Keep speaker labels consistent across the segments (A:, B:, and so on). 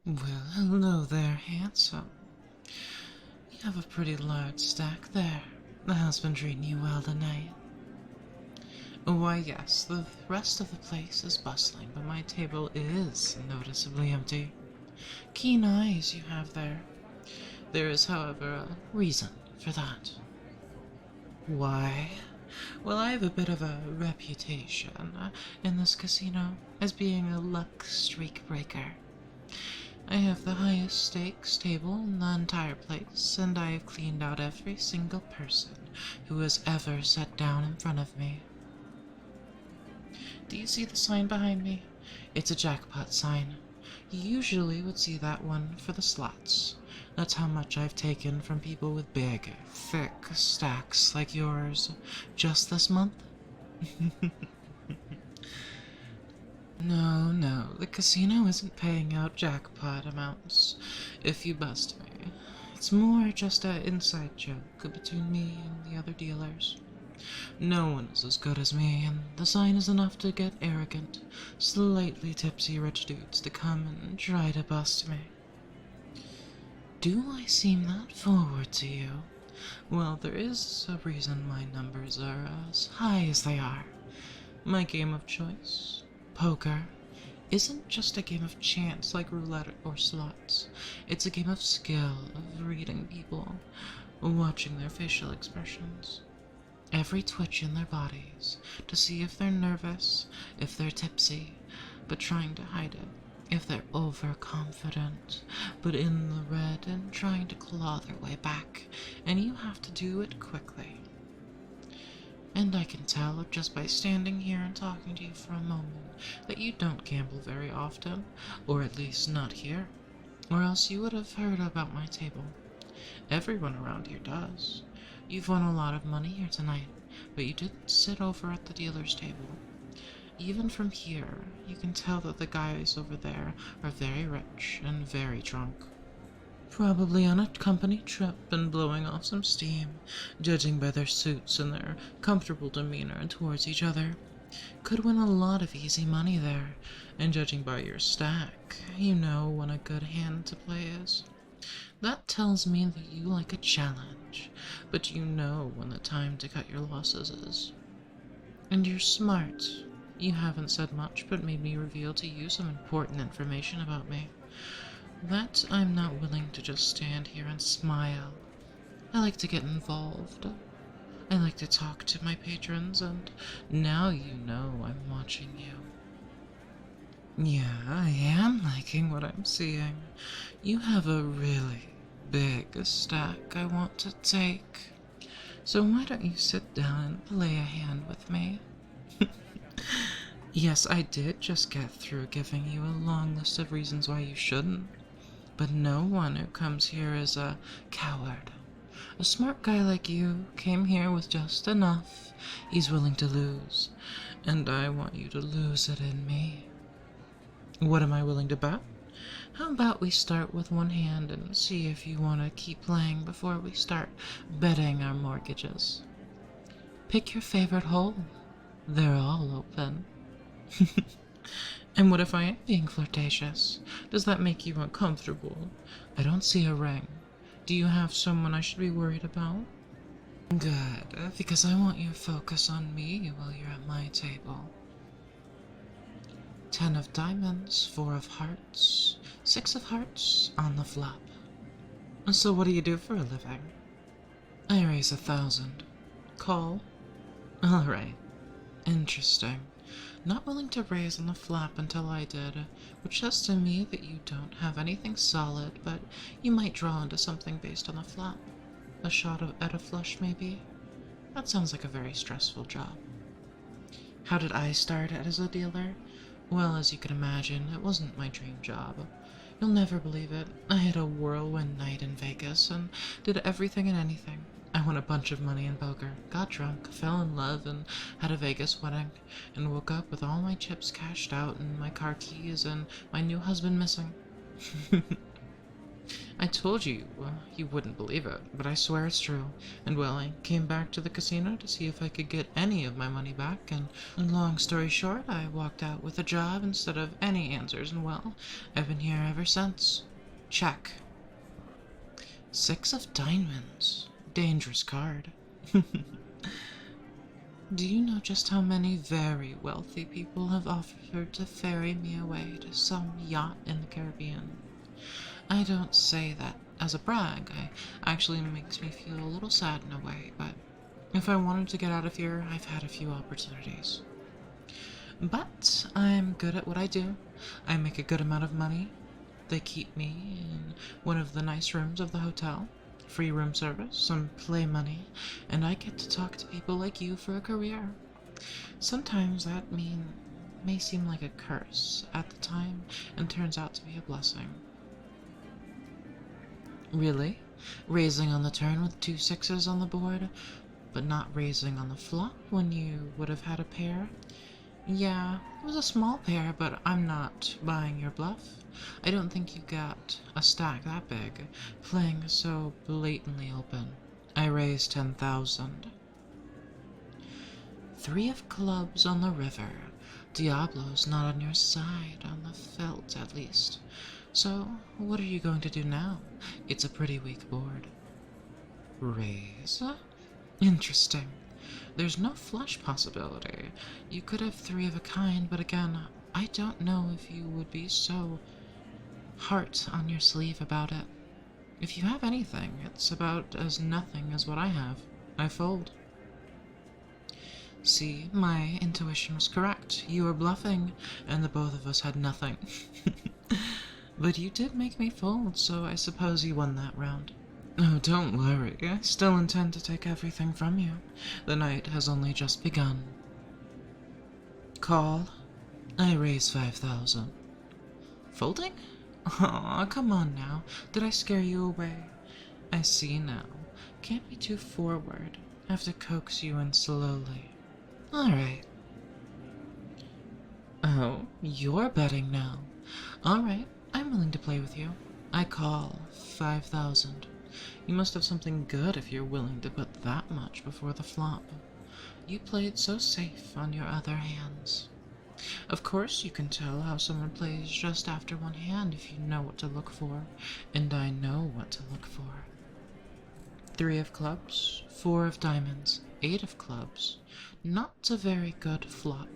A: Well, hello there, handsome. You have a pretty large stack there. The house been treating you well tonight. Why, yes, the rest of the place is bustling, but my table is noticeably empty. Keen eyes you have there. There is, however, a reason for that. Why? Well, I have a bit of a reputation in this casino as being a luck streak breaker. I have the highest stakes table in the entire place, and I have cleaned out every single person who has ever sat down in front of me. Do you see the sign behind me? It's a jackpot sign. You usually would see that one for the slots. That's how much I've taken from people with big, thick stacks like yours just this month. No, the casino isn't paying out jackpot amounts if you bust me. It's more just an inside joke between me and the other dealers. No one is as good as me, and the sign is enough to get arrogant, slightly tipsy rich dudes to come and try to bust me. Do I seem that forward to you? Well, there is a reason my numbers are as high as they are. My game of choice, poker, isn't just a game of chance like roulette or slots. It's a game of skill, of reading people, watching their facial expressions, every twitch in their bodies, to see if they're nervous, if they're tipsy, but trying to hide it, if they're overconfident, but in the red and trying to claw their way back, and you have to do it quickly. And I can tell just by standing here and talking to you for a moment that you don't gamble very often, or at least not here, or else you would have heard about my table. Everyone around here does. You've won a lot of money here tonight, but you didn't sit over at the dealer's table. Even from here, you can tell that the guys over there are very rich and very drunk. Probably on a company trip and blowing off some steam, judging by their suits and their comfortable demeanor towards each other. Could win a lot of easy money there, and judging by your stack, you know when a good hand to play is. That tells me that you like a challenge, but you know when the time to cut your losses is. And you're smart. You haven't said much, but made me reveal to you some important information about me. That I'm not willing to just stand here and smile. I like to get involved. I like to talk to my patrons, and now you know I'm watching you. Yeah, I am liking what I'm seeing. You have a really big stack I want to take. So why don't you sit down and play a hand with me? Yes, I did just get through giving you a long list of reasons why you shouldn't. But no one who comes here is a coward. A smart guy like you came here with just enough he's willing to lose, and I want you to lose it in me. What am I willing to bet? How about we start with one hand and see if you want to keep playing before we start betting our mortgages? Pick your favorite hole. They're all open. And what if I am being flirtatious? Does that make you uncomfortable? I don't see a ring. Do you have someone I should be worried about? Good, because I want you to focus on me while you're at my table. 10 of diamonds, 4 of hearts, 6 of hearts on the flop. So what do you do for a living? I raise 1,000. Call? Alright. Interesting. Not willing to raise on the flop until I did, which says to me that you don't have anything solid, but you might draw into something based on the flop. A shot at a flush, maybe? That sounds like a very stressful job. How did I start as a dealer? Well, as you can imagine, it wasn't my dream job. You'll never believe it. I had a whirlwind night in Vegas and did everything and anything. I won a bunch of money in poker, got drunk, fell in love, and had a Vegas wedding, and woke up with all my chips cashed out and my car keys and my new husband missing. I told you, you wouldn't believe it, but I swear it's true. And well, I came back to the casino to see if I could get any of my money back, and long story short, I walked out with a job instead of any answers, and well, I've been here ever since. Check. 6 of diamonds. Dangerous card. Do you know just how many very wealthy people have offered to ferry me away to some yacht in the Caribbean? I don't say that as a brag. It actually makes me feel a little sad in a way, but if I wanted to get out of here, I've had a few opportunities. But I'm good at what I do. I make a good amount of money. They keep me in one of the nice rooms of the hotel. Free room service, some play money, and I get to talk to people like you for a career. Sometimes that may seem like a curse at the time and turns out to be a blessing. Really? Raising on the turn with 2 6s on the board, but not raising on the flop when you would have had a pair? Yeah, it was a small pair, but I'm not buying your bluff. I don't think you got a stack that big, playing so blatantly open. I raised 10,000. 3 of clubs on the river. Diablo's not on your side, on the felt at least. So, what are you going to do now? It's a pretty weak board. Raise? Interesting. There's no flush possibility. You could have 3 of a kind, but again, I don't know if you would be so heart on your sleeve about it. If you have anything, it's about as nothing as what I have. I fold. See, my intuition was correct. You were bluffing, and the both of us had nothing. But you did make me fold, so I suppose you won that round. Oh, don't worry. I still intend to take everything from you. The night has only just begun. Call. I raise 5,000. Folding? Aw, come on now. Did I scare you away? I see now. Can't be too forward. Have to coax you in slowly. Alright. Oh, you're betting now. Alright, I'm willing to play with you. I call 5,000. You must have something good if you're willing to put that much before the flop. You played so safe on your other hands. Of course you can tell how someone plays just after one hand if you know what to look for, and I know what to look for. 3 of clubs, 4 of diamonds, 8 of clubs. Not a very good flop.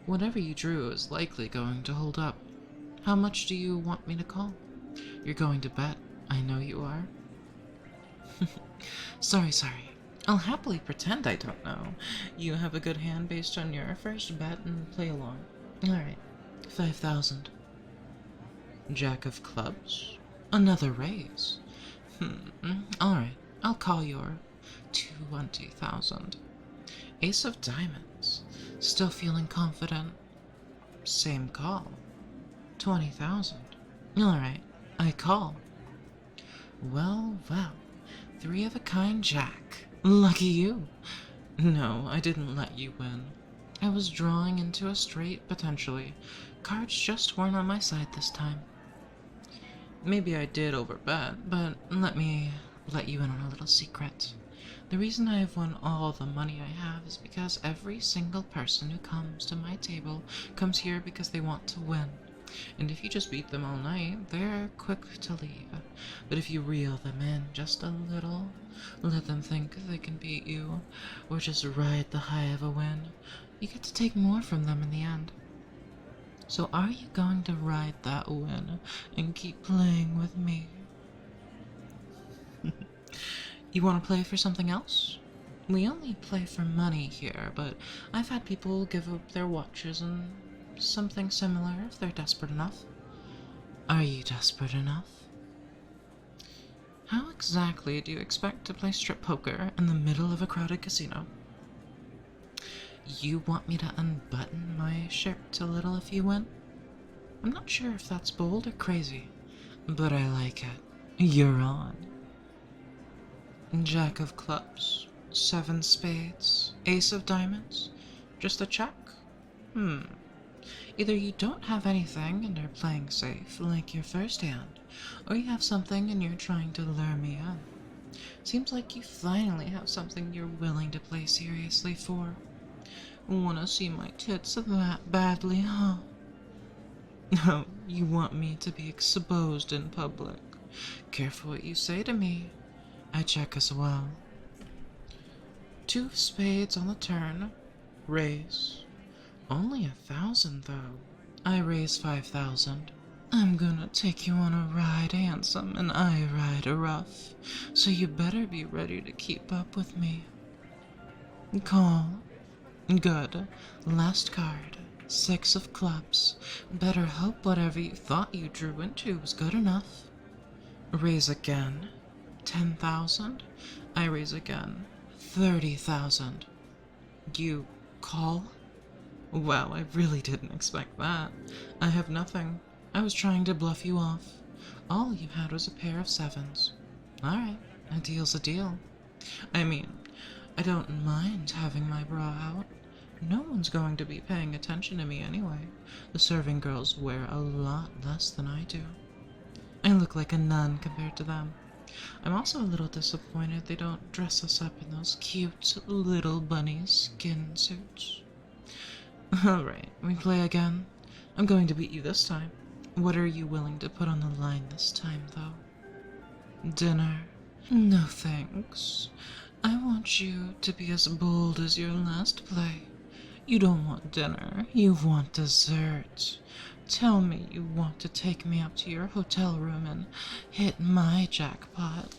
A: Whatever you drew is likely going to hold up. How much do you want me to call? You're going to bet. I know you are. Sorry. I'll happily pretend I don't know. You have a good hand based on your first bet and play along. Alright, 5,000. Jack of clubs? Another raise. Alright, I'll call your 20,000. Ace of diamonds. Still feeling confident? Same call. 20,000. Alright, I call. Well. 3 of a kind jack. Lucky you. No, I didn't let you win. I was drawing into a straight, potentially. Cards just weren't on my side this time. Maybe I did overbet, but let me let you in on a little secret. The reason I have won all the money I have is because every single person who comes to my table comes here because they want to win. And if you just beat them all night, they're quick to leave. But if you reel them in just a little, let them think they can beat you, or just ride the high of a win, you get to take more from them in the end. So are you going to ride that win and keep playing with me? You want to play for something else? We only play for money here, but I've had people give up their watches and something similar if they're desperate enough. Are you desperate enough? How exactly do you expect to play strip poker in the middle of a crowded casino? You want me to unbutton my shirt a little if you win? I'm not sure if that's bold or crazy, but I like it. You're on. Jack of clubs, 7 spades, ace of diamonds, just a check? Either you don't have anything and are playing safe, like your first hand, or you have something and you're trying to lure me in. Seems like you finally have something you're willing to play seriously for. Wanna see my tits that badly, huh? No, you want me to be exposed in public. Careful what you say to me. I check as well. 2 of spades on the turn. Raise. Only 1,000, though. I raise 5,000. I'm gonna take you on a ride, handsome, and I ride rough, so you better be ready to keep up with me. Call. Good. Last card. 6 of clubs. Better hope whatever you thought you drew into was good enough. Raise again. 10,000. I raise again. 30,000. You call? Wow, I really didn't expect that. I have nothing. I was trying to bluff you off. All you had was a pair of 7s. Alright, a deal's a deal. I mean, I don't mind having my bra out. No one's going to be paying attention to me anyway. The serving girls wear a lot less than I do. I look like a nun compared to them. I'm also a little disappointed they don't dress us up in those cute little bunny skin suits. Alright, we play again. I'm going to beat you this time. What are you willing to put on the line this time, though? Dinner? No thanks. I want you to be as bold as your last play. You don't want dinner, you want dessert. Tell me you want to take me up to your hotel room and hit my jackpot.